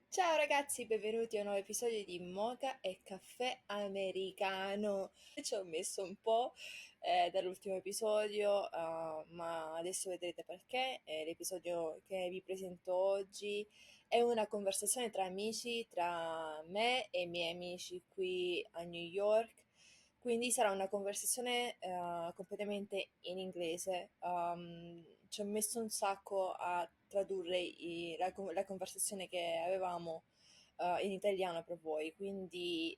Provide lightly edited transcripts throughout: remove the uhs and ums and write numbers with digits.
Ciao ragazzi, benvenuti a un nuovo episodio di Mocha e caffè americano. Ci ho messo un po' dall'ultimo episodio, ma adesso vedrete perché. L'episodio che vi presento oggi è una conversazione tra amici, tra me e i miei amici qui a New York. Quindi sarà una conversazione completamente in inglese. Ci ho messo un sacco a tradurre la conversazione che avevamo in italiano per voi, quindi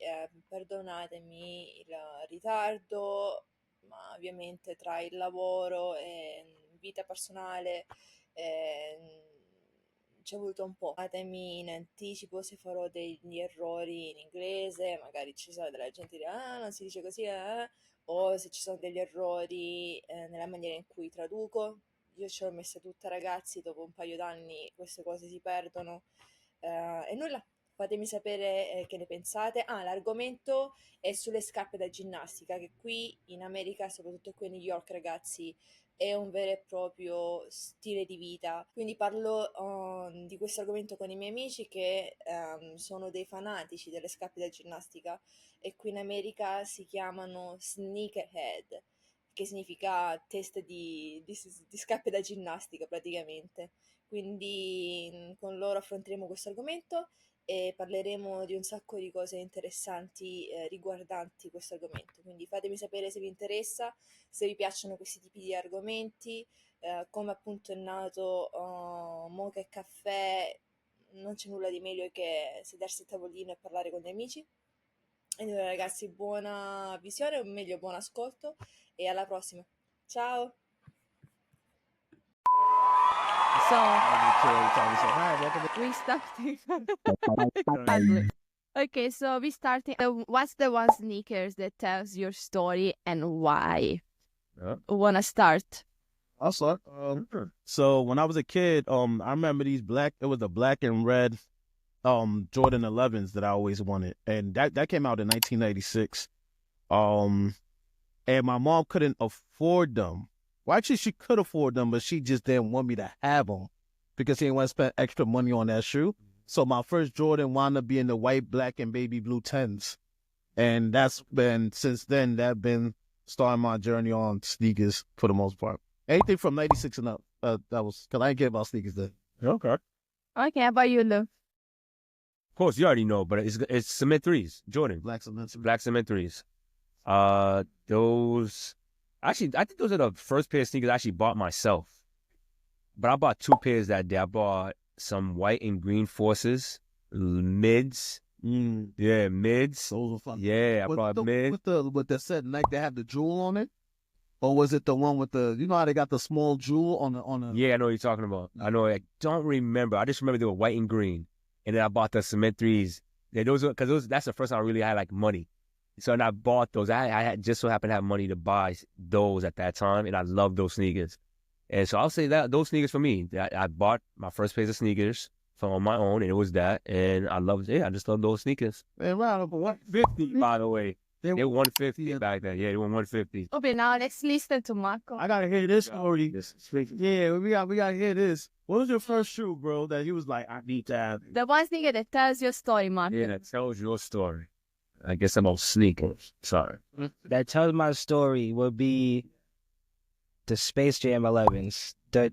perdonatemi il ritardo, ma ovviamente tra il lavoro e vita personale ci è voluto un po'. Fatemi in anticipo se farò degli errori in inglese, magari ci sarà della gente che dirà non si dice così, o se ci sono degli errori nella maniera in cui traduco. Io ce l'ho messa tutta ragazzi, dopo un paio d'anni queste cose si perdono e nulla, fatemi sapere che ne pensate. L'argomento è sulle scarpe da ginnastica, che qui in America, soprattutto qui a New York ragazzi, è un vero e proprio stile di vita. Quindi parlo di questo argomento con i miei amici che sono dei fanatici delle scarpe da ginnastica e qui in America si chiamano sneakerhead, che significa testa di scarpe da ginnastica praticamente. Quindi con loro affronteremo questo argomento e parleremo di un sacco di cose interessanti riguardanti questo argomento. Quindi fatemi sapere se vi interessa, se vi piacciono questi tipi di argomenti, come appunto è nato Mocha e Caffè. Non c'è nulla di meglio che sedersi a tavolino e parlare con gli amici. E allora ragazzi, buona visione, o meglio buon ascolto, e alla prossima. Ciao! So, we starting. Okay, so we starting. What's the one sneakers that tells your story and why? Who wanna start? I'll start. So when I was a kid, I remember it was the black and red Jordan 11s that I always wanted. And that came out in 1986. And my mom couldn't afford them. Well, actually, she could afford them, but she just didn't want me to have them because she didn't want to spend extra money on that shoe. So my first Jordan wound up being the white, black, and baby blue 10s. And since then, that's been starting my journey on sneakers for the most part. Anything from 96 and up. That was, because I ain't care about sneakers then. Okay. Okay, how about you, Lou? Of course, you already know, but it's cement threes, Jordan. Black cement. Black cement threes. Those... Actually, I think those are the first pair of sneakers I actually bought myself. But I bought two pairs that day. I bought some white and green Forces, mids. Yeah, mids. Those were fun. Yeah, I bought mids. With the set Nike that had the jewel on it? Or was it the one with the, you know how they got the small jewel on the... Yeah, I know what you're talking about. I know, I don't remember. I just remember they were white and green. And then I bought the cement threes. Yeah, that's the first time I really had like money. So and I bought those. I had just so happened to have money to buy those at that time, and I love those sneakers. And so I'll say that those sneakers for me. I bought my first pair of sneakers on my own, and it was that, and I loved it. Yeah, I just love those sneakers. Man, round up for $150, by the way. They were $150 back then. Yeah, they were $150. Okay, now let's listen to Malcom. I gotta hear this story. Yeah, we gotta hear this. What was your first shoe, bro, that he was like, I need to have it? The one sneaker that tells your story, Malcom. Yeah, that tells your story. I guess I'm on sneakers. Sorry. That tells my story would be the Space Jam 11s. The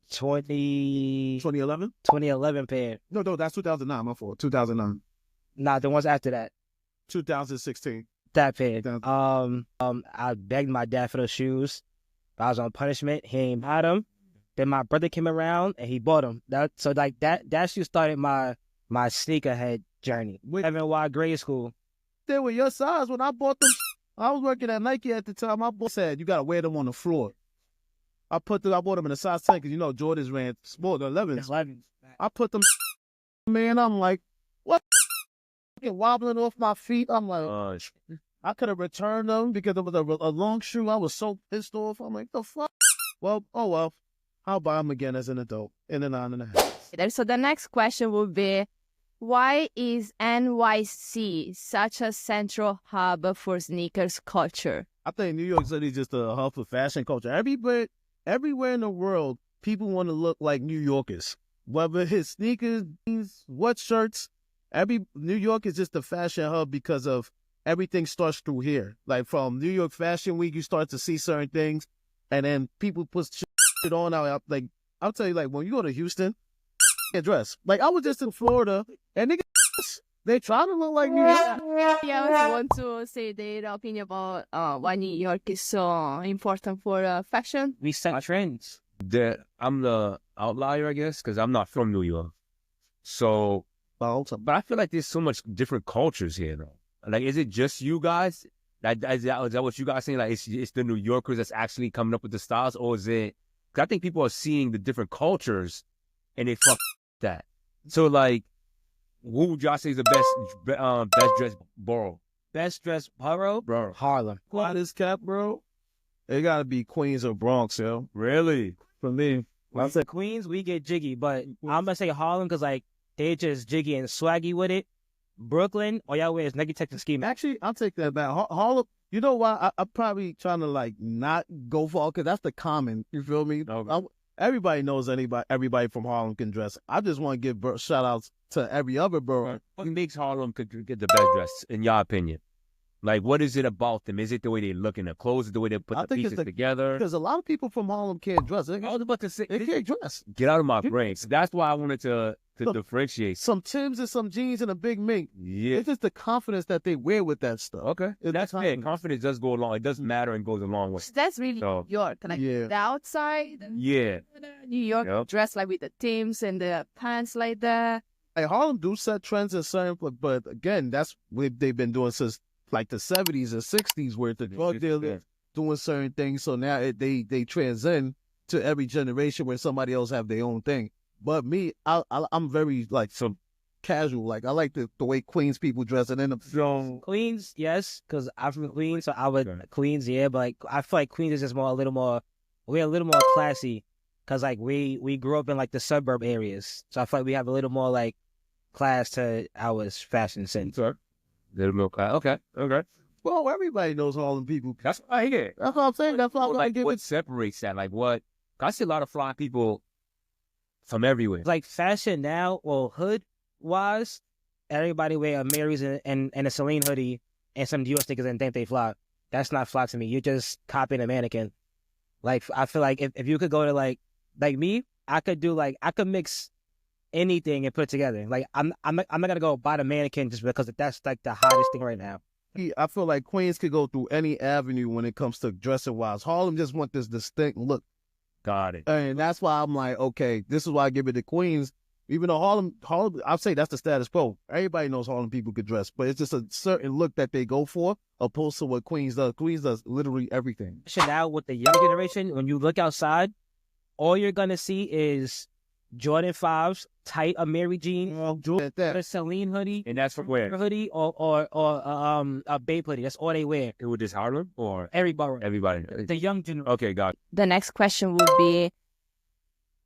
2011? 2011 pair. No, that's 2009, my fault. 2009. Nah, the ones after that. 2016. That pair. I begged my dad for those shoes. I was on punishment. He ain't had them. Then my brother came around and he bought them. That shoe started my sneakerhead journey. FNY grade school. They were your size when I bought them. I was working at Nike at the time. My boss said, you got to wear them on the floor. I bought them in a size 10 because, you know, Jordans ran small, the 11s. I put them, man, I'm like, what? Wobbling off my feet. I'm like, I could have returned them because it was a long shoe. I was so pissed off. I'm like, the fuck? Well, oh well. I'll buy them again as an adult in a 9.5. So the next question would be, why is NYC such a central hub for sneakers culture? I think New York City is just a hub for fashion culture. everywhere in the world, people want to look like New Yorkers. Whether it's sneakers, jeans, what shirts, New York is just a fashion hub because of everything starts through here. Like from New York Fashion Week, you start to see certain things, and then people put shit on out. Like I'll tell you, like when you go to Houston, get dressed. Like I was just in Florida, and they try to look like New York. Yeah, I want to say their opinion about why New York is so important for fashion. We set trends. I'm the outlier, I guess, because I'm not from New York. So, but I feel like there's so much different cultures here, though. Like, is it just you guys? Is that what you guys saying? Like, it's the New Yorkers that's actually coming up with the styles, or is it? Because I think people are seeing the different cultures, and they fuck that. So, like, who would y'all say is the best dressed borough? Best dressed borough? Bro, Harlem. Why this cap, bro? It gotta be Queens or Bronx, yo. really? For me, When I say Queens, we get jiggy, but I'm gonna say Harlem because like they just jiggy and swaggy with it. Brooklyn, all y'all wear is Nike Tech and Ski Mask. actually, I'll take that back. Harlem. You know why? I'm probably trying to like not go for because that's the common. You feel me? Okay. Everybody knows everybody from Harlem can dress. I just want to give shout outs to every other borough. What makes Harlem could get the best dressed, in your opinion? Like, what is it about them? Is it the way they look in their clothes? Is it the way they put I the think it's pieces together? Because a lot of people from Harlem can't dress. They I was about to say, can't dress. get out of my brain. So that's why I wanted to Look, differentiate. Some Timbs and some jeans and a big mink. Yeah. It's just the confidence that they wear with that stuff. Okay. It's That's the fair. Confidence does go along. It doesn't matter and goes a long way. So that's really So- New York. Like Yeah. the outside, Yeah. New York Yep. dressed like with the Timbs and the pants like that. Like Harlem do set trends in certain, but again, that's what they've been doing since like the 70s and 60s, where the drug dealers doing certain things. So now they transcend to every generation where somebody else have their own thing. But me, I'm very like some casual. Like I like the way Queens people dress, and then Queens, yes, because I'm from Queens, so I would Right. Queens, yeah. But like I feel like Queens is just we're a little more classy, because like we grew up in like the suburb areas, so I feel like we have a little more like class to our fashion sense. Sir. Little milk. Okay. well, everybody knows Harlem people. That's what I hear. That's what I'm saying. That's why I'm gonna Like, give what it. separates that? Like, what? 'Cause I see a lot of fly people from everywhere. Like fashion now, well, hood wise, everybody wear a Mary's and a Celine hoodie and some Dior stickers and think they fly. That's not fly to me. You're just copying a mannequin. Like I feel like if you could go to like me, I could mix anything and put it together. Like I'm not gonna go buy the mannequin just because that's like the hottest thing right now. I feel like Queens could go through any avenue when it comes to dressing wise. Harlem just want this distinct look. Got it. And that's why I'm like, okay, this is why I give it to Queens. Even though Harlem, I'll say that's the status quo. Everybody knows Harlem people could dress, but it's just a certain look that they go for, opposed to what Queens does. Queens does literally everything. Now with the younger generation, when you look outside, all you're gonna see is Jordan 5s, tight Mary jeans, a Celine hoodie, And that's from where? hoodie, or a Bape hoodie. That's all they wear. It was just Harlem or Every borough. everybody? The young generation. Okay, got it. The next question would be,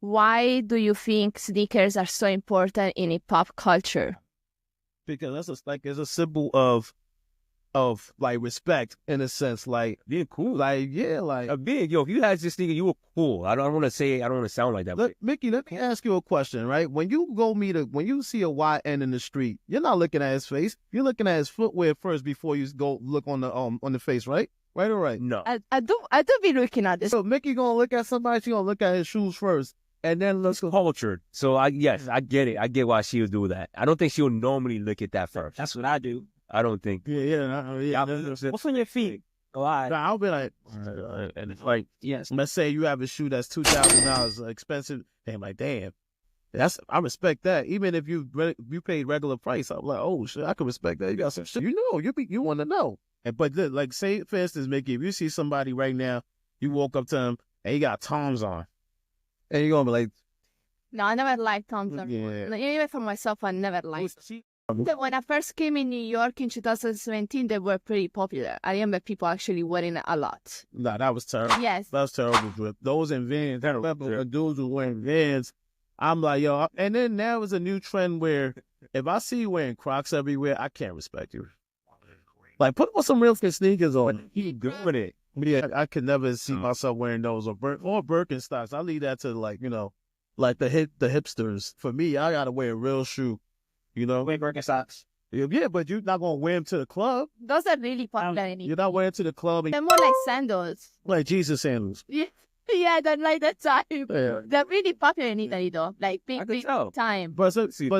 why do you think sneakers are so important in a pop culture? Because it's a symbol of like respect in a sense, like Being cool. like Yo, if you had this nigga, you were cool. I don't want to sound like that. Look, Mickey, let me ask you a question, right? When you see a YN in the street, you're not looking at his face. You're looking at his footwear first before you go look on the face, right? Right or right? No. I do be looking at this. So Mickey gonna look at somebody, she gonna look at his shoes first, and then look. Cultured. So I get it. I get why she would do that. I don't think she would normally look at that first. That's what I do. I don't think. Yeah. What's on your feet? Oh, I'll be like, and it's like, yes. let's say you have a shoe that's $2,000 expensive. And I'm like, damn, I respect that. Even if you paid regular price, I'm like, oh shit, I can respect that. You got some shit. You want to know. But like, say for instance, Mickey, if you see somebody right now, you walk up to him and he got Toms on, and you're gonna be like, No, I never liked Tom. yeah. Even for myself, I never liked. When I first came in New York in 2017, they were pretty popular. I remember people actually wearing it a lot. Nah, that was terrible. Yes. That was terrible drip. Those in Vans, I remember the dudes were wearing Vans. I'm like, yo, and then now is a new trend where if I see you wearing Crocs everywhere, I can't respect you. Like, put some real sneakers on. He doing it. Yeah, I could never see myself wearing those or Birkenstocks. I leave that to like, like the hipsters. For me, I gotta wear a real shoe, Wait, Birkenstocks. Yeah, but you're not gonna wear them to the club. Those are really popular in You're not wearing to the club and They're more like sandals. like Jesus sandals. Yeah, yeah, they're like that time. Yeah. They're really popular in Italy though. Like big time. But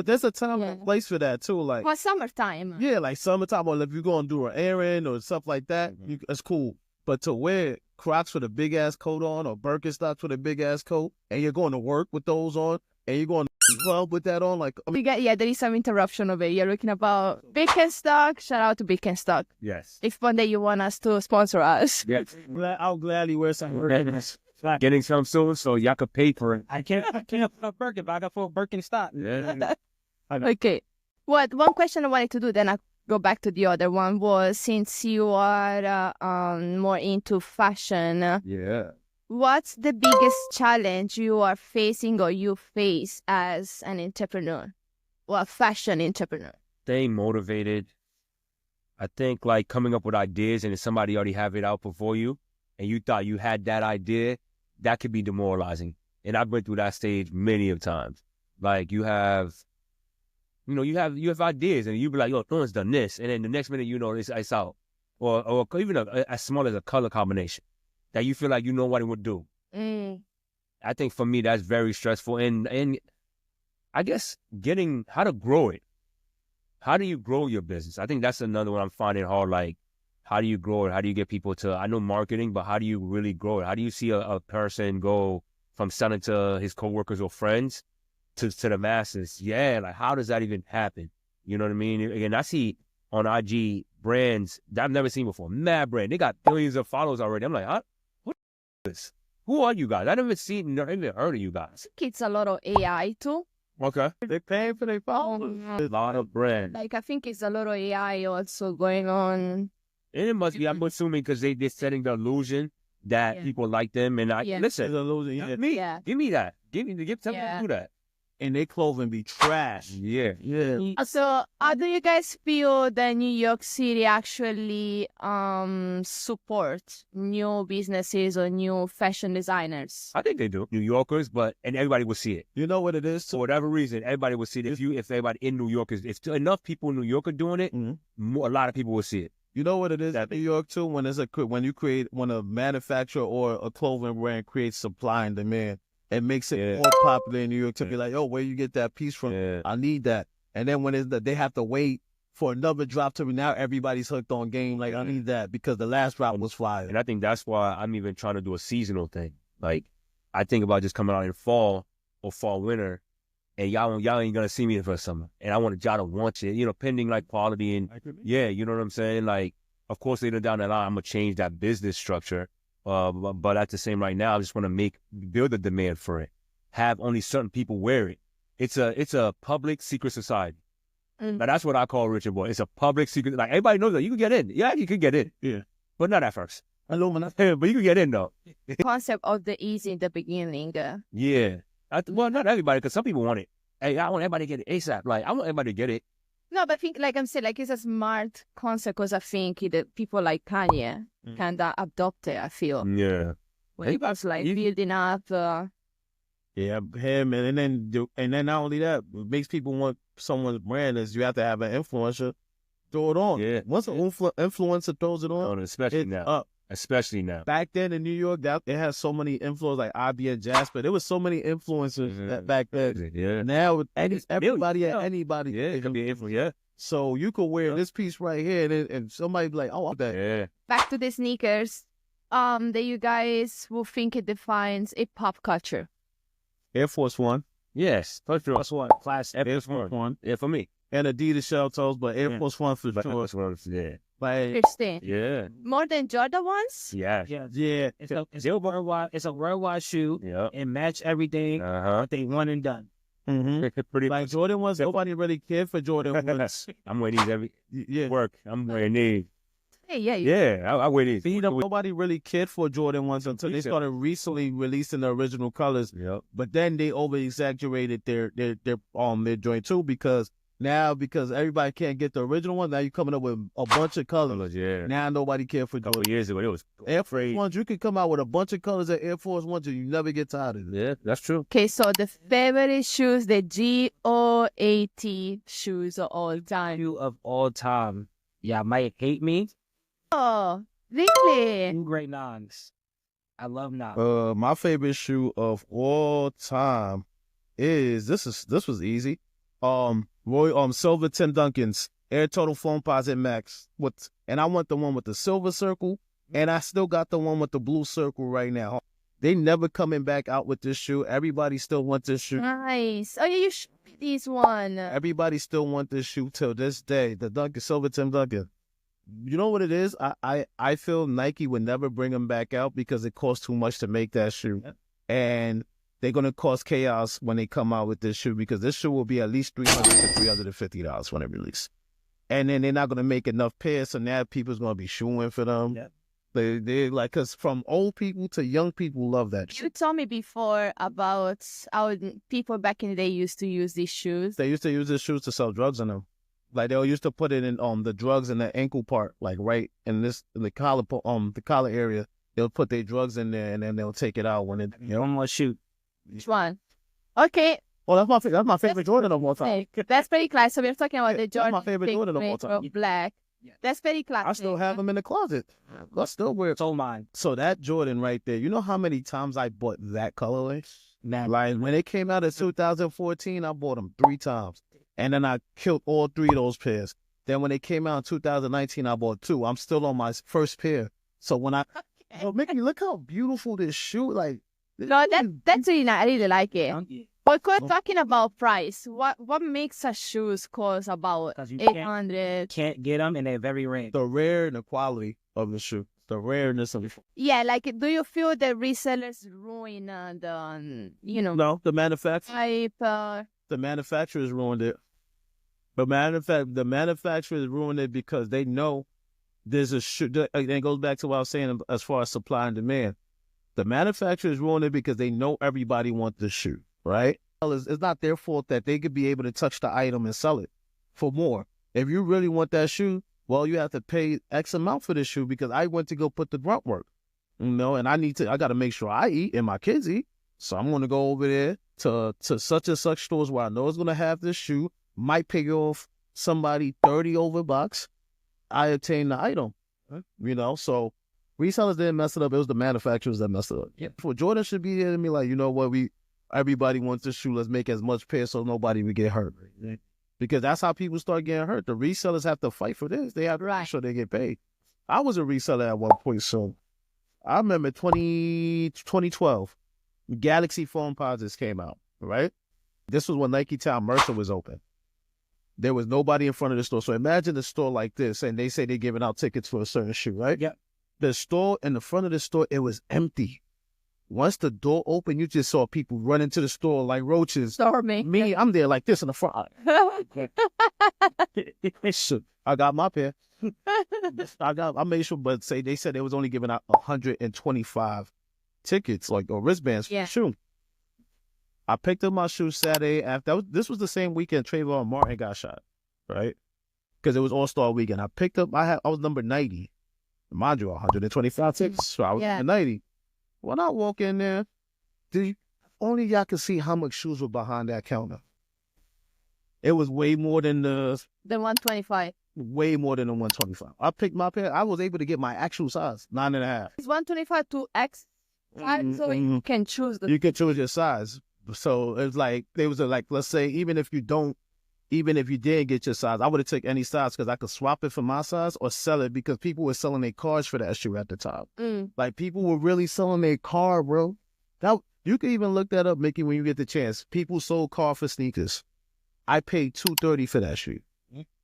there's a time and place for that too. Like For summertime. yeah, like summertime, or if you're gonna do an errand or stuff like that, that's cool. But to wear Crocs with a big ass coat on, or Birkenstocks with a big ass coat, and you're going to work with those on, and you're going to the club with that on, like There is some interruption over here. You're looking about Birkenstock. Shout out to Birkenstock. Yes. If one day you want us to sponsor us. Yes. I'll gladly wear some Birkenstocks. Getting some soon, so y'all could pay for it. I can't afford a Birkin, but I can afford Birkenstock. Yeah. Okay. One question I wanted to do, then I'll go back to the other one, was since you are more into fashion, Yeah. what's the biggest challenge you are facing or you face as an entrepreneur or a fashion entrepreneur? Staying motivated. I think like coming up with ideas and if somebody already have it out before you and you thought you had that idea, that could be demoralizing. And I've been through that stage many of times. Like you have ideas and you be like, yo, no one's done this. And then the next minute, it's out. Or even as small as a color combination that you feel like what it would do. I think for me, that's very stressful. And I guess getting how to grow it. How do you grow your business? I think that's another one I'm finding hard. Like, how do you grow it? How do you get people to, I know marketing, but how do you really grow it? How do you see a person go from selling to his coworkers or friends to the masses? Yeah, like how does that even happen? You know what I mean? Again, I see on IG brands that I've never seen before. Mad brand. They got billions of followers already. I'm like, huh? What is this? Who are you guys? I never seen, never even heard of you guys. It's a lot of AI too. Okay. They paying for their followers. A lot of brands. Like I think it's a lot of AI also going on. And it must be, I'm assuming, because they're setting the illusion that people like them. And listen, give me that. Tell me to do that. And their clothing be trash. Yeah. So how do you guys feel that New York City actually support new businesses or new fashion designers? I think they do. New Yorkers, and everybody will see it. You know what it is? For whatever reason, everybody will see it. If everybody in New York if still enough people in New York are doing it, a lot of people will see it. You know what it is? New York too. When a manufacturer or a clothing brand creates supply and demand, it makes it more popular in New York to be like, oh, where you get that piece from? Yeah. I need that. And then when they have to wait for another drop to be, now everybody's hooked on game. Like, I need that because the last drop was fire. And I think that's why I'm even trying to do a seasonal thing. Like, I think about just coming out in fall or fall winter, and y'all ain't gonna see me for summer. And I want y'all to want it, pending like quality and you know what I'm saying? Like, of course later down the line I'm gonna change that business structure. But at the same right now, I just want to build a demand for it. Have only certain people wear it. It's a public secret society. Now that's what I call Richard Boy. It's a public secret. Like everybody knows that you can get in. Yeah, you can get in. Yeah, but not at first. But you can get in though. Concept of the easy in the beginning. Yeah. Well, not everybody, because some people want it. Hey, I want everybody to get it ASAP. Like I want everybody to get it. No, but I think, like I'm saying, like it's a smart concept because I think that people like Kanye kind of adopt it, I feel. Yeah. When he was like building up. Yeah, him. And then not only that, what makes people want someone's brand is you have to have an influencer throw it on. Yeah. Once an influencer throws it on, especially now. Up. Especially now. Back then in New York, it has so many influencers like IB and Jasper. There was so many influencers back then. Yeah. Now everybody and anybody. Yeah, it can be an influencer. Yeah. So you could wear this piece right here, and somebody be like, "Oh, I want that." Yeah. Back to the sneakers. That you guys will think it defines a pop culture. Air Force One. Yes, for sure. Plus one, classic. Air Force One. Yeah, for me. And Adidas shell toes, but Air Force One for sure. Yeah. Like, Interesting. Yeah. More than Jordan ones? Yeah. Yeah. It's a worldwide shoe. Yeah. And match everything. But they one and done. Pretty like much. Jordan ones, nobody really cared for Jordan ones. I'm wearing these every work. I'm wearing these. Hey, yeah. Yeah, I wear these. Nobody really cared for Jordan ones until they started recently releasing the original colors. Yep. But then they over exaggerated their joint too, because Now, because everybody can't get the original one, now you're coming up with a bunch of colors. Yeah. Now nobody cares for A couple years ago, it was Air Force Ones. You can come out with a bunch of colors of Air Force Ones and you never get tired of it. Yeah, that's true. Okay, so the favorite shoes, the GOAT shoes of all time. Shoe of all time. Yeah, might hate me. Oh, really? Two great nines. I love nines. My favorite shoe of all time is this was easy. Silver Tim Duncans Air Total Foam Posit Max and I want the one with the silver circle, and I still got the one with the blue circle right now. They never coming back out with this shoe. Everybody still wants this shoe. Nice. Oh, yeah, you should be this one. Everybody still want this shoe till this day. The Duncan Silver Tim Duncan. You know what it is? I feel Nike would never bring them back out because it costs too much to make that shoe, and they're gonna cause chaos when they come out with this shoe because this shoe will be at least $300 to $350 when it releases, and then they're not gonna make enough pairs, so now people's gonna be shoeing for them. Yeah. They like, cause from old people to young people love that shoe. You told me before about how people back in the day used to use these shoes. They used to use these shoes to sell drugs in them. Like they used to put it in the drugs in the ankle part, like right in the collar area. They'll put their drugs in there and then they'll take it out when it. One more shoe. Which one? Okay. Oh, that's my favorite Jordan of all time. That's pretty classic. So we're talking about the That's Jordan my favorite Big Jordan of all Red time. or black. Yeah. That's very classic. I still have them in the closet. I still wear it. Sold mine. So that Jordan right there, you know how many times I bought that colorway? Man. Like when it came out in 2014, I bought them 3 times. And then I killed all 3 of those pairs. Then when they came out in 2019, I bought 2. I'm still on my first pair. So when Mickey, look how beautiful this shoe, like. No, that's really nice. I really like it. Yeah. But we're talking about price. What makes a shoes cost about 'Cause you 800? Can't get them and they're very rare. The rare and the quality of the shoe. The rareness of it. Yeah, like do you feel the resellers ruin No, the manufacturer. type? The manufacturers ruined it. The manufacturers ruined it because they know there's a shoe. And it goes back to what I was saying as far as supply and demand. The manufacturers ruined it because they know everybody wants the shoe, right? It's not their fault that they could be able to touch the item and sell it for more. If you really want that shoe, well, you have to pay X amount for this shoe because I went to go put the grunt work, and I got to make sure I eat and my kids eat. So I'm going to go over there to such and such stores where I know it's going to have this shoe, might pay off somebody 30 over bucks. I obtain the item, so resellers didn't mess it up. It was the manufacturers that messed it up. Yep. So Jordan should be there to me like, you know what, everybody wants this shoe. Let's make as much pairs so nobody would get hurt. Right? Because that's how people start getting hurt. The resellers have to fight for this. They have to make sure they get paid. I was a reseller at one point, so I remember 2012, Galaxy phone posits came out, right? This was when Nike Town Mercer was open. There was nobody in front of the store. So imagine a store like this, and they say they're giving out tickets for a certain shoe, right? Yep. The store, in the front of the store, it was empty. Once the door opened, you just saw people run into the store like roaches. Stormy. Me, I'm there like this in the front. I got my pair. I made sure, but they said they was only giving out 125 tickets, like, or wristbands for the shoe. I picked up my shoe Saturday after. This was the same weekend Trayvon Martin got shot, right? Because it was All-Star weekend. I was number 90. Mind you, 125 tickets. So I was number 90. When I walk in there, only y'all can see how much shoes were behind that counter. It was way more than the 125. Way more than the 125. I picked my pair. I was able to get my actual size, 9.5. It's 125 to X size, so you can choose You can choose your size. So it's like they was like, let's say even if you didn't get your size, I would have took any size because I could swap it for my size or sell it because people were selling their cars for that shoe at the time. Like people were really selling their car, bro. You can even look that up, Mickey, when you get the chance. People sold car for sneakers. I paid $230 for that shoe.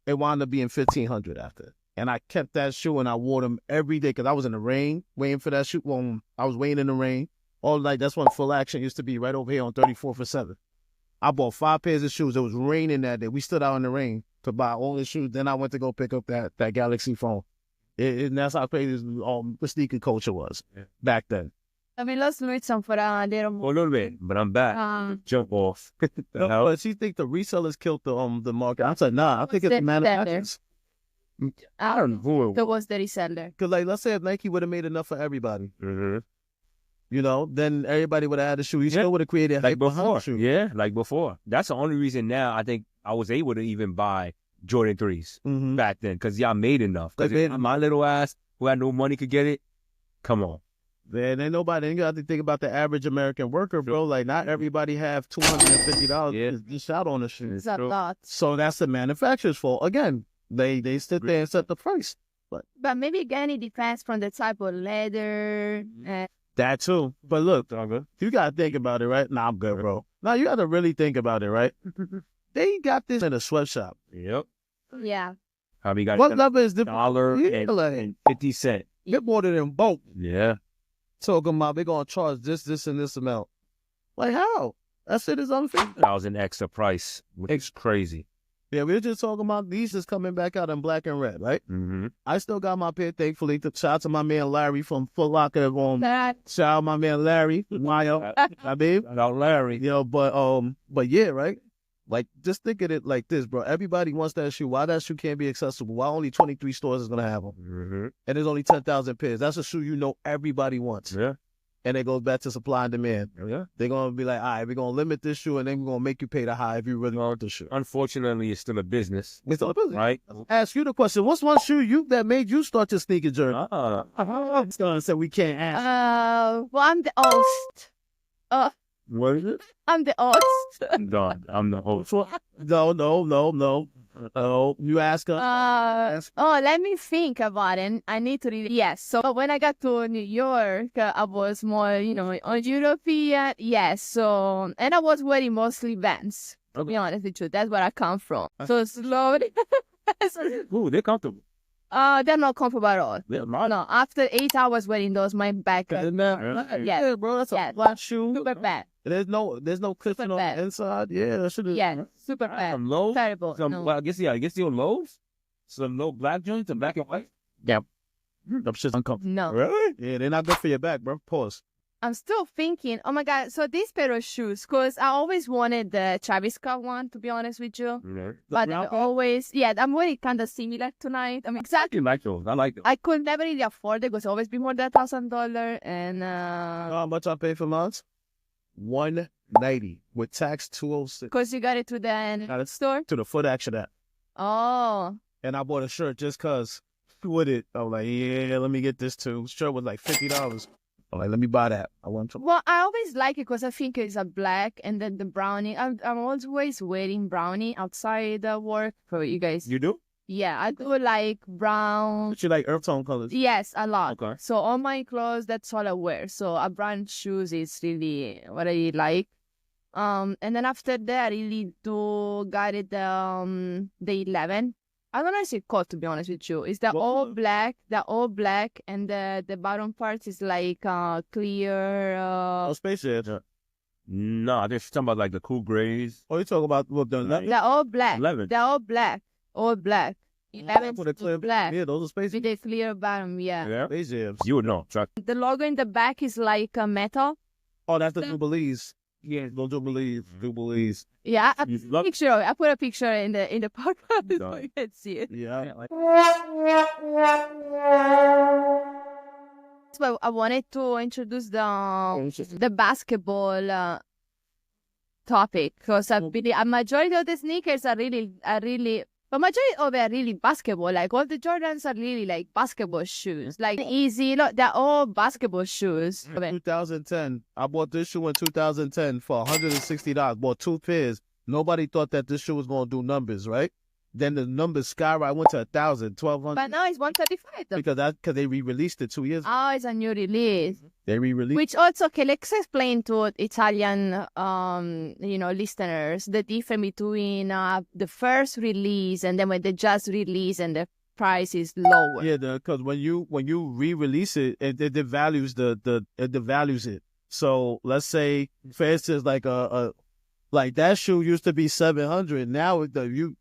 It wound up being $1,500 after. And I kept that shoe and I wore them every day because I was in the rain waiting for that shoe. Well, I was waiting in the rain all night. That's when Full Action used to be right over here on 34th for 7. I bought 5 pairs of shoes. It was raining that day. We stood out in the rain to buy all the shoes. Then I went to go pick up that Galaxy phone. And that's how crazy the sneaker culture was back then. We lost Luizan for a little For a little bit, but I'm back. Jump off. No, but she think the resellers killed the market. I said, nah, I think it's the manufacturers. I don't know who it That was the reseller. Because, like, let's say if Nike would have made enough for everybody, Mm-hmm. you know, then everybody would have had a shoe. You still would have created Like hype behind before. the shoe. Yeah, like before. That's the only reason now I think I was able to even buy Jordan 3s Mm-hmm. back then, because y'all made enough. Because They made my little ass who had no money could get it, come on. Man, ain't nobody. You got to think about the average American worker, bro. Like, not everybody have $250 Yeah. just out on the shoe. It's a lot. So that's the manufacturer's fault. Again, they sit there and set the price. But maybe again, it depends from the type of leather. That too. But look, you got to think about it, right? Nah, I'm good, bro. Now, you got to really think about it, right? They got this in a sweatshop. Yep. Yeah. How we got What level is the $1 and 50 cents. Get more than them both. Yeah. Talking about they're going to charge this, and this amount. Like, how? That shit is unfair. That was an extra price, which is crazy. Yeah, we were just talking about these is coming back out in black and red, right? Mm-hmm. I still got my pair, thankfully. Shout out to my man Larry from Foot Locker. That Shout out my man Larry. Mayo. I mean, About Larry. you know, but yeah, right? Like, just think of it like this, bro. Everybody wants that shoe. Why that shoe can't be accessible? Why only 23 stores is going to have them? Mm-hmm. And there's only 10,000 pairs. That's a shoe you know everybody wants. Yeah. And it goes back to supply and demand. Yeah. They're going to be like, all right, we're going to limit this shoe, and then we're going to make you pay the high if you really want the shoe. Unfortunately, it's still a business, It's all business. right? Ask you the question. What's one shoe that made you start your sneaker journey? I'm going to say we can't ask. well, I'm the host. What is it? I'm the host. I'm done. I'm the host. No. You ask her. Let me think about it. I need to read. Yes. So when I got to New York, I was more, on European. Yes. So, and I was wearing mostly Vans. To be honest with you, that's where I come from. So slowly. Ooh, they're comfortable. They're not comfortable at all. They're not. No, after 8 hours wearing those, my back. Yeah, bro, that's Yes. a flat shoe. Super bad. There's no cushion on bad. the inside. Yeah, that should have. Yeah, super bad. Some lows. Terrible. Some, No. well, I guess your lows. Some low black joints and black and white. Them shit's uncomfortable. No. Really? Yeah, they're not good for your back, bro. Pause. I'm still thinking, oh my God, so this pair of shoes, because I always wanted the Travis Scott one, to be honest with you. Yeah. But I always, I'm wearing kind of similar tonight. I mean, I exactly. like those. I like those. I could never really afford it because it always be more than $1,000. And How much I pay for mine? $190 with tax 206 because you got it to the store. to the Foot Action app. Oh, And I bought a shirt just cause with it. I was like, yeah, let me get this too. Shirt was like $50. I'm like, let me buy that. I want to. well, I always like it because I think it's a black and then the brownie. I'm always wearing brownie outside work for you guys. You do? Yeah, I do like brown. But you like earth tone colors? Yes, a lot. Okay. So all my clothes, that's all I wear. So a brown shoes is really what I like. And then after that, I really do got it the 11. I don't know if it's called, to be honest with you. It's the all black, and the bottom part is like clear. Oh, Space Jam. No, I just talking about like the cool grays. Oh, you talking about what the They're all black. 11. They're all black. All black. 11 with a clear black. Yeah, those are Space With a clear bottom, yeah. Yeah. Space Jams. You would know. Truck. The logo in the back is like metal. Oh, that's the Jubilees. Yeah, no Jubilees. Jubilees. Yeah, I You love- picture. I put a picture in the podcast so Done. you can see it. Yeah. So I wanted to introduce the basketball topic because I believe a majority of the sneakers are really, but majority of it are really basketball. Like all the Jordans are really like basketball shoes, like easy. Look, they're all basketball shoes. 2010. I bought this shoe in 2010 for $160. Bought 2 pairs. Nobody thought that this shoe was going to do numbers, right? Then the numbers skyrocketed. I went to 1,000, 1,200. But now it's 135 though. Because they re-released it 2 years ago. Oh, it's a new release. They re-released. Which also, okay, let's explain to Italian, listeners the difference between the first release and then when they just release and the price is lower. Yeah, because when you re-release it, it devalues it devalues it. So let's say, for instance, like that shoe used to be $700. Now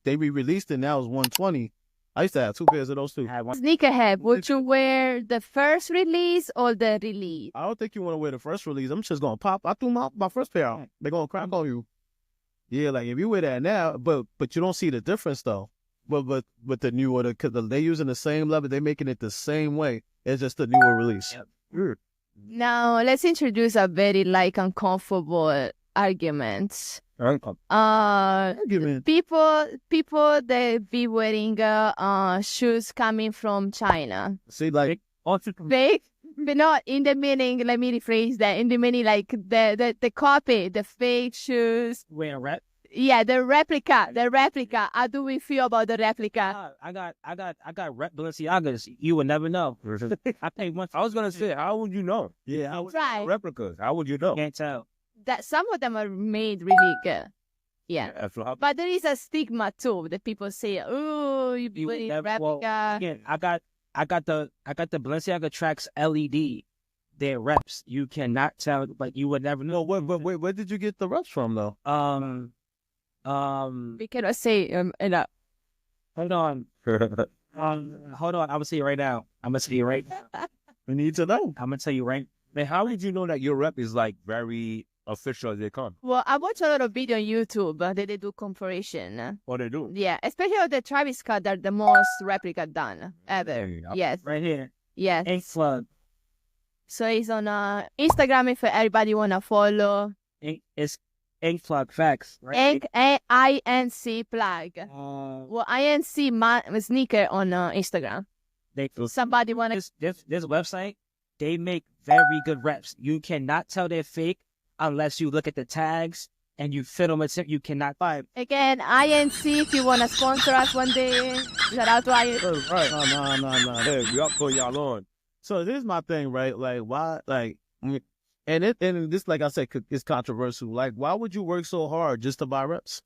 they re-released it. Now it's $120. I used to have 2 pairs of those too. I had one. Sneakerhead, would you wear the first release or the release? I don't think you want to wear the first release. I'm just gonna pop. I threw my first pair out. They're gonna crack on you. Yeah, like if you wear that now, but you don't see the difference though. But with the newer, because they using the same leather, they making it the same way. It's just the newer release. Now let's introduce a very uncomfortable argument. Argument. People they be wearing shoes coming from China. See, like Fake, but not in the meaning. Let me rephrase that. In the meaning, like the copy, the fake shoes. Wearing rep. Yeah, the replica. How do we feel about the replica? I got rep Balenciagas. You would never know. I paid once. I was gonna say, how would you know? yeah, Right. Replicas. How would you know? Can't tell. That some of them are made really good. Yeah. That's what But there is a stigma too that people say, "Oh, you You put in never- replica." well, again, I got the Balenciaga Tracks LED. They're reps. You cannot tell, but you would never no. know. Where did you get the reps from though? We cannot say enough. Hold on. Hold on. I'm gonna see you right now. I'm gonna see you right now. We need to know. I'm gonna tell you right. Man, how would you know that your rep is like very official as they come? Well, I watch a lot of video on YouTube that they do comparison. What they do? Yeah, especially of the Travis Scott, they're the most replica done ever. Yeah. Yes, Right here. yes. Ink Slug. So it's on Instagram if everybody wanna follow. It's Ink Plug Facts. Right? Ink INC plug. Uh, Well, INC sneaker on Instagram. they Somebody wanna this website. They make very good reps. You cannot tell they're fake unless you look at the tags and you fit them. You cannot buy it. again INC if you wanna sponsor us one day. Shout out to INC. Right. No. Hey, we up for y'all on. So here's my thing, right? Like, why, like, and this, like I said, is controversial. Like, why would you work so hard just to buy reps?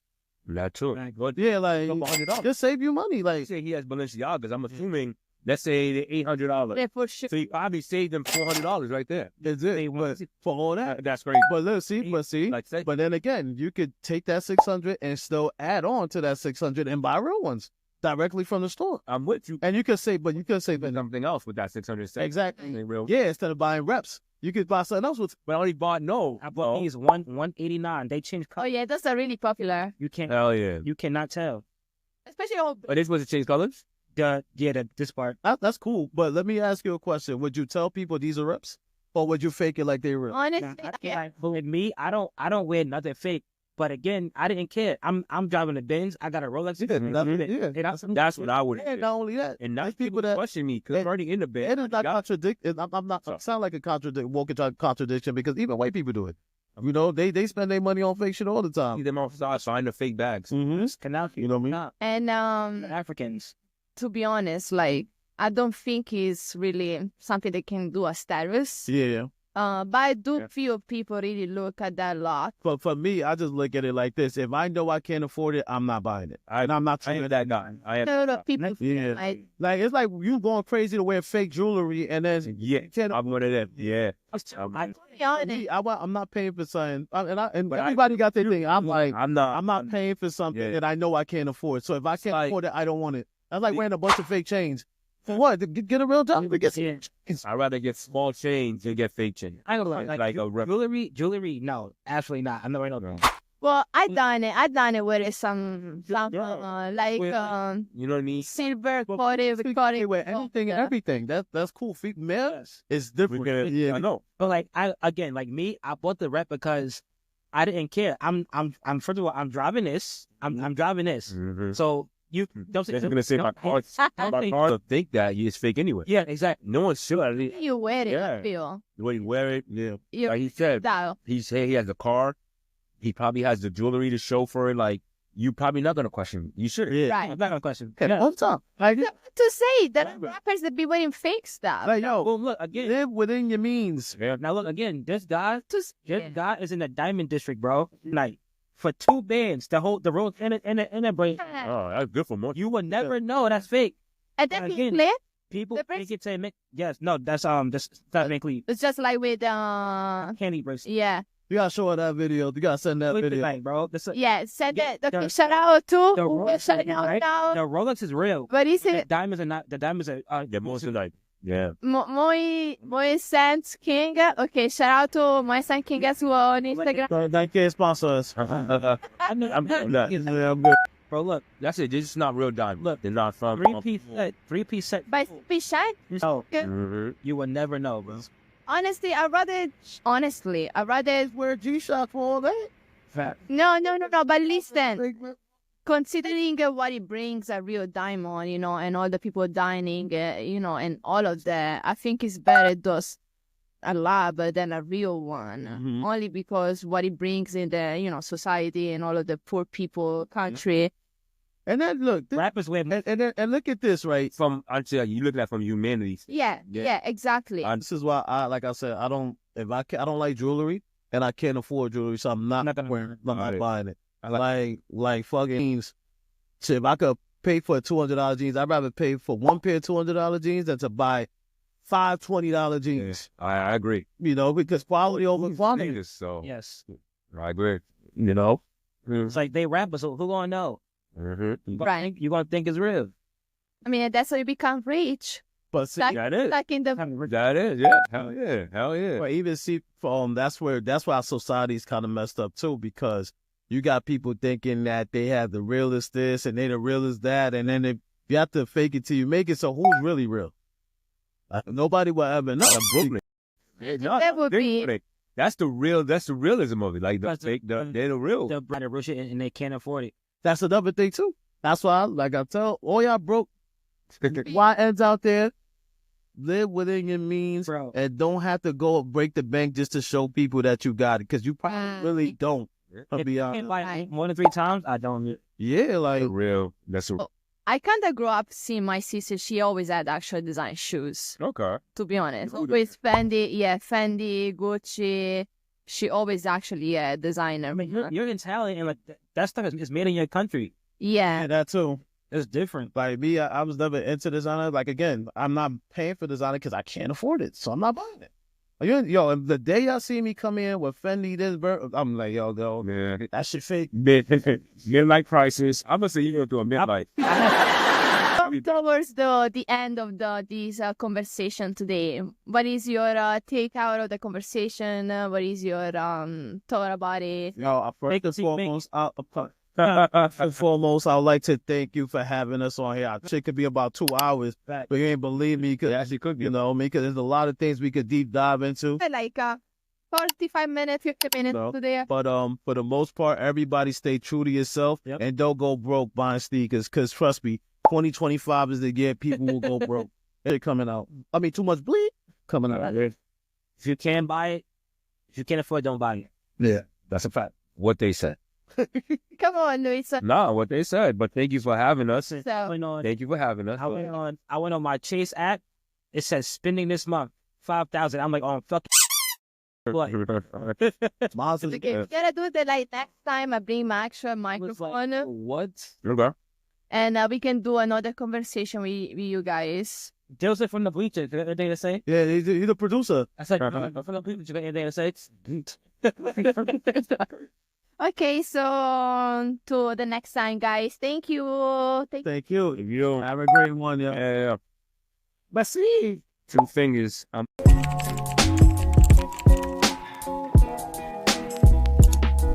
That too. Right. But Yeah, like, $100. just save you money. Like, say he has Balenciagas. I'm assuming, let's say the $800. Yeah, for sure. So you probably saved them $400 right there. is it? But for all that, That's great. but let's see, Like say, but then again, you could take that 600 and still add on to that 600 and buy real ones directly from the store. I'm with you. And you could say, but Something else with that 600. exactly. Ain't real. Yeah, instead of buying reps, you could buy something else with. But I only bought I bought these 189. They changed Oh colors. yeah, those are really popular. You can't. Hell yeah. You cannot tell. Especially on But this was to change colors? This part. That's cool. But let me ask you a question: would you tell people these are reps, or would you fake it like they real? honestly. Nah, Yeah. but with me, I don't wear nothing fake. But again, I didn't care. I'm driving the Benz. I got a Rolex. That's what I would. And not only that, And now there's people that question me because I'm and- already in the bed. it is not contradict. I'm not sound like a contradiction because even white people do it. You know, they spend their money on fake shit all the See time. them outside buying the fake bags. Mm-hmm. Canal, You know what I mean? nah, And Africans. to be honest, like I don't think it's really something they can do as status. Yeah. But I do Yeah. feel people really look at that a lot. But for me, I just look at it like this: if I know I can't afford it, I'm not buying it, and I'm not I trying am that guy. I am. No, people Yeah. like Like it's like you going crazy to wear fake jewelry, and then Yeah, can't. I'm one of them. Yeah. to be honest, Me, I'm not paying for something, and But everybody got their thing. I'm like, I'm not. I'm not paying for something Yeah. that I know I can't afford. So if I can't like- afford it, I don't want it. That's like See- wearing a bunch of fake chains. For what? To get a real job? To get some- Yeah. I'd rather get small chains than get fake chains. I ain't gonna lie, Like a rep. jewelry. No, absolutely not. I'm not right now. well, I done it with some like You know what I mean? silver Well, coated They wear anything and gold. everything. That's cool. Feet, man, it's We're different. gonna. Yeah. I know. But like like me, I bought the rep because I didn't care. I'm first of all, I'm driving this. I'm driving this. Mm-hmm. So you don't They're gonna say my car. My car think that it's fake anyway. Yeah, exactly. No one's sure. You wear it, Yeah. I feel. When you wear it, yeah. You Like he said, style. he said he has a car. He probably has the jewelry to show for it. Like you probably not gonna question. You should. Yeah. Right. I'm not gonna question. Yeah. One time, like, To say that rappers that be wearing fake stuff. like yo, Well, look again. live within your means. Yeah. Now look again. This guy This guy is in the Diamond District, bro. Like for 2 bands, the road and a brain. Oh, that's good for more. You will never know that's fake. And then again, play. People The think it's yes, no, that's technically It's just like with candy bracelet. yeah. You gotta show her that video. You gotta send that Look at video. that, bro. This is, Yeah, send Yeah, it. Okay, the- shout out to. the Rolex, Shout out right? now. The Rolex is real. What is The it? diamonds are not. The diamonds are. Yeah, most of the night. Yeah. Moi Sense King. Okay, shout out to My Sense King as well on Instagram. Thank you, sponsor us. I'm not. Yeah, I'm good. Bro, look. That's it. This is not real diamond. Look, they're not from. Three-piece set. Three-piece set. By Shine. Oh, Mhm. you will never know, bro. Honestly, I rather Wear G-Shock for all that. Fact. no. But listen, considering what it brings a real diamond, you know, and all the people dining, you know, and all of that, I think it's better just a lab than a real one. Mhm. Only because what it brings in the, you know, society and all of the poor people country. And then look, Rappers wear. and look at this, right? From until you look at it from humanity. Yeah, exactly. This is why like I said, I don't like jewelry, and I can't afford jewelry, so I'm not gonna wearing. I'm not Got it. buying it. Like fucking jeans. Shit, if I could pay for $200 jeans, I'd rather pay for one pair of $200 jeans than to buy five $20 jeans. I agree. You know, because quality over quantity. Niggas, so Yes. I agree. You know. It's like they rappers, so who gonna know? Mm-hmm. Right. You gonna think it's real? I mean, that's how you become rich. But see, Like, That is. like in the That is. Yeah. Hell yeah. Hell yeah. but even see, that's why our society's kind of messed up too, because you got people thinking that they have the realest this and they the realest that, and then you have to fake it till you make it. So who's really real? Nobody will ever know. Brooklyn. That would be- That's the realism of it. Like the Because fake, they're the real. They're buying the real shit and they can't afford it. That's another thing too. That's why, like I tell all y'all broke YNs out there, live within your means, Bro. and don't have to go break the bank just to show people that you got it, because you probably really don't. I'll If be you honest. can't buy it more than 3 times, I don't. Yeah, like The real. That's a, I kind of grew up seeing my sister. She always had actual design shoes, okay. to be honest. Ooh, With Fendi, Gucci. She always actually a designer. I mean, you're Italian and like that stuff is made in your country. Yeah. yeah, that too. It's different. Like me, I was never into designer. Like again, I'm not paying for designer because I can't afford it, so I'm not buying it. Yo, the day y'all see me come in with Fendi, I'm like, yo, Yeah. that shit fake. Midlife crisis. I'm gonna say you're going through a midlife. Towards the end of this conversation today, what is your take out of the conversation? What is your thought about it? Yo, Make first it and make- foremost, I would like to thank you for having us on here. Our shit could be about 2 hours, but you ain't believe me, because Actually, could be. you know, because there's a lot of things we could deep dive into. Like 45 minutes, 50 minutes No. today. But for the most part, everybody stay true to yourself. Yep. And don't go broke buying sneakers, because trust me, 2025 is the year people will go broke. They're coming out. I mean, too much bleed coming out. If you can't buy it, if you can't afford it, don't buy it. Yeah. That's a fact. What they said. Come on, Luis. No, what they said. But thank you for having us. So, Thank you for having us. I went on my Chase app. It says spending this month 5,000. I'm like, oh fuck. What? Miles is okay, we gotta do the like next time. I bring my actual microphone, what? Okay. and we can do another conversation with you guys. Joseph from the bleachers. You got anything to say? Yeah, he's the producer. I said from the bleachers. You got anything to say? Okay, so to the next time, guys. Thank you. Thank you. You Have a great one, yo. yeah. But see. 2 fingers.